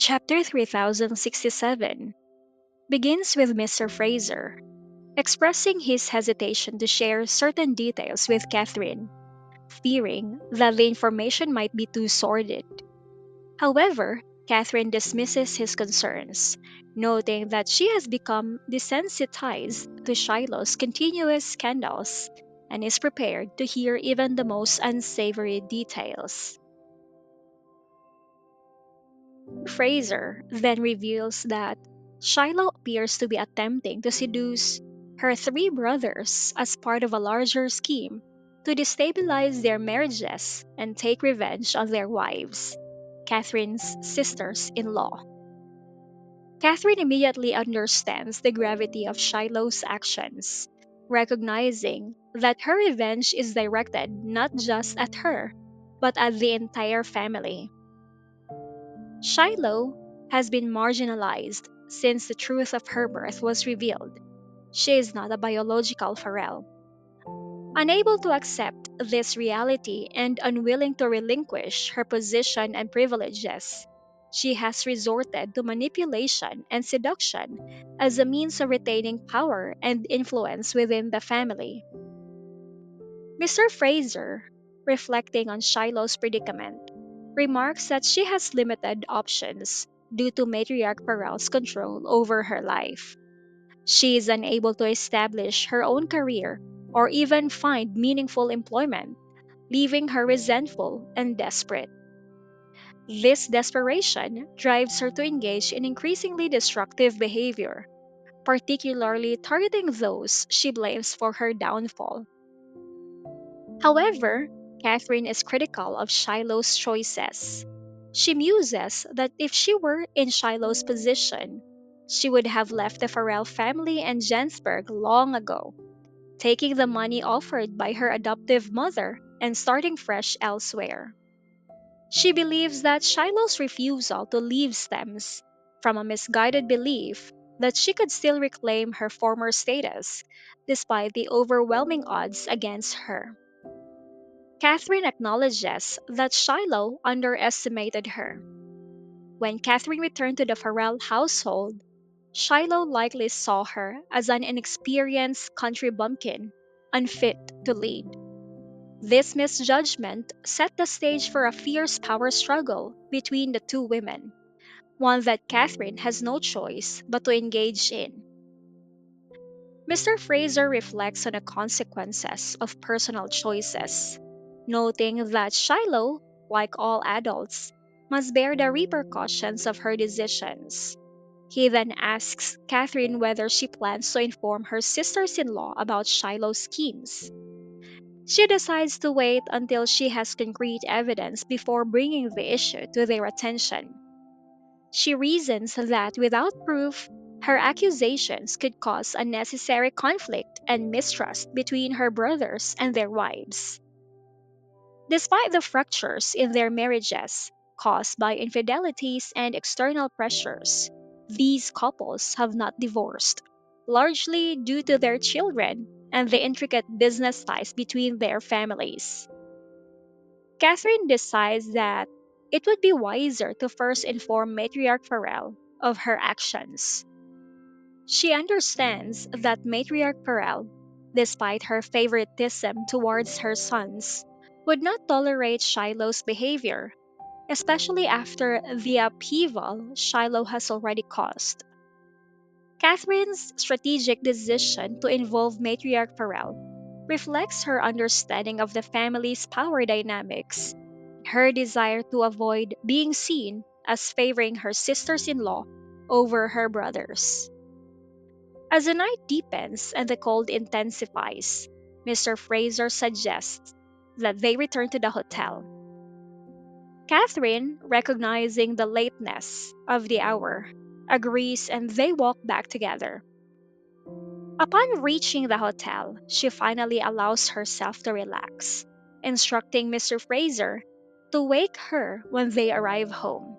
Chapter 3067 begins with Mr. Fraser expressing his hesitation to share certain details with Kathryn, fearing that the information might be too sordid. However, Kathryn dismisses his concerns, noting that she has become desensitized to Shiloh's continuous scandals and is prepared to hear even the most unsavory details. Fraser then reveals that Shiloh appears to be attempting to seduce her three brothers as part of a larger scheme to destabilize their marriages and take revenge on their wives, Catherine's sisters in law. Catherine immediately understands the gravity of Shiloh's actions, recognizing that her revenge is directed not just at her, but at the entire family. Shiloh has been marginalized since the truth of her birth was revealed. She is not a biological Pharrell. Unable to accept this reality and unwilling to relinquish her position and privileges, she has resorted to manipulation and seduction as a means of retaining power and influence within the family. Mr. Fraser, reflecting on Shiloh's predicament, remarks that she has limited options due to matriarch Perel's control over her life. She is unable to establish her own career or even find meaningful employment, leaving her resentful and desperate. This desperation drives her to engage in increasingly destructive behavior, particularly targeting those she blames for her downfall. However, Catherine is critical of Shiloh's choices. She muses that if she were in Shiloh's position, she would have left the Farrell family and Jensberg long ago, taking the money offered by her adoptive mother and starting fresh elsewhere. She believes that Shiloh's refusal to leave stems from a misguided belief that she could still reclaim her former status despite the overwhelming odds against her. Catherine acknowledges that Shiloh underestimated her. When Catherine returned to the Farrell household, Shiloh likely saw her as an inexperienced country bumpkin, unfit to lead. This misjudgment set the stage for a fierce power struggle between the two women, one that Catherine has no choice but to engage in. Mr. Fraser reflects on the consequences of personal choices, noting that Shiloh, like all adults, must bear the repercussions of her decisions. He then asks Catherine whether she plans to inform her sisters in law about Shiloh's schemes. She decides to wait until she has concrete evidence before bringing the issue to their attention. She reasons that without proof, her accusations could cause unnecessary conflict and mistrust between her brothers and their wives. Despite the fractures in their marriages caused by infidelities and external pressures, these couples have not divorced, largely due to their children and the intricate business ties between their families. Catherine decides that it would be wiser to first inform Matriarch Farrell of her actions. She understands that Matriarch Farrell, despite her favoritism towards her sons, would not tolerate Shiloh's behavior, especially after the upheaval Shiloh has already caused. Catherine's strategic decision to involve Matriarch Farrell reflects her understanding of the family's power dynamics, her desire to avoid being seen as favoring her sisters in law over her brothers. As the night deepens and the cold intensifies, Mr. Fraser suggests that they return to the hotel. Catherine, recognizing the lateness of the hour, agrees and they walk back together. Upon reaching the hotel, she finally allows herself to relax, instructing Mr. Fraser to wake her when they arrive home.